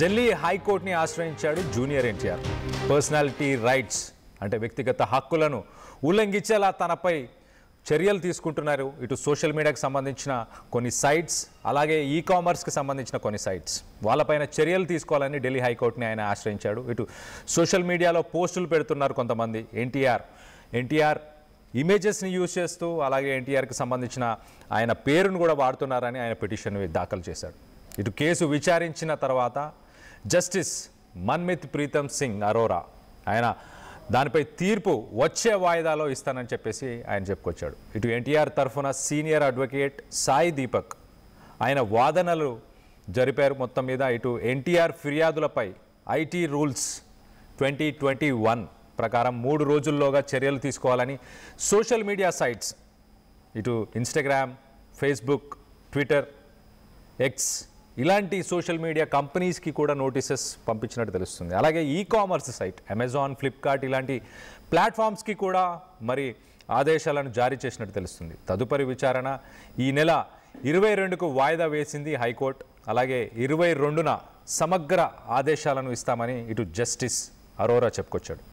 ఢిల్లీ హైకోర్టుని ఆశ్రయించాడు junior NTR. Personality rights అంటే వ్యక్తిగత హక్కులను ఉల్లంఘించేలా తనపై చర్యలు తీసుకుంటున్నారు. ఇటు సోషల్ మీడియాకి సంబంధించిన కొన్ని సైట్స్, అలాగే కామర్స్కి సంబంధించిన కొన్ని సైట్స్, వాళ్ళపైన చర్యలు తీసుకోవాలని ఢిల్లీ హైకోర్టుని ఆయన ఆశ్రయించాడు. ఇటు సోషల్ మీడియాలో పోస్టులు పెడుతున్నారు కొంతమంది. ఎన్టీఆర్ ఇమేజెస్ని యూజ్ చేస్తూ, అలాగే ఎన్టీఆర్కి సంబంధించిన ఆయన పేరును కూడా వాడుతున్నారని ఆయన పిటిషన్ దాఖలు చేశాడు. ఇటు కేసు విచారించిన తర్వాత జస్టిస్ మన్మిత్ ప్రీతం సింగ్ అరోరా ఆయన దానిపై తీర్పు వచ్చే వాయిదాలో ఇస్తానని చెప్పేసి ఆయన చెప్పుకొచ్చాడు. ఇటు ఎన్టీఆర్ తరఫున సీనియర్ అడ్వకేట్ సాయి దీపక్ ఆయన వాదనలు జరిపారు మొత్తం మీద. ఇటు ఎన్టీఆర్ ఫిర్యాదులపై ఐటీ రూల్స్ 2021 ప్రకారం 3 రోజుల్లోగా చర్యలు తీసుకోవాలని సోషల్ మీడియా సైట్స్, ఇటు ఇన్స్టాగ్రామ్, ఫేస్బుక్, ట్విట్టర్, ఎక్స్ ఇలాంటి సోషల్ మీడియా కంపెనీస్కి కూడా నోటీసెస్ పంపించినట్టు తెలుస్తుంది. అలాగే కామర్స్ సైట్ అమెజాన్, ఫ్లిప్కార్ట్ ఇలాంటి ప్లాట్ఫామ్స్కి కూడా మరి ఆదేశాలను జారీ చేసినట్టు తెలుస్తుంది. తదుపరి విచారణ ఈ నెల 22కు వాయిదా వేసింది హైకోర్టు. అలాగే 22న సమగ్ర ఆదేశాలను ఇస్తామని ఇటు జస్టిస్ అరోరా చెప్పుకొచ్చాడు.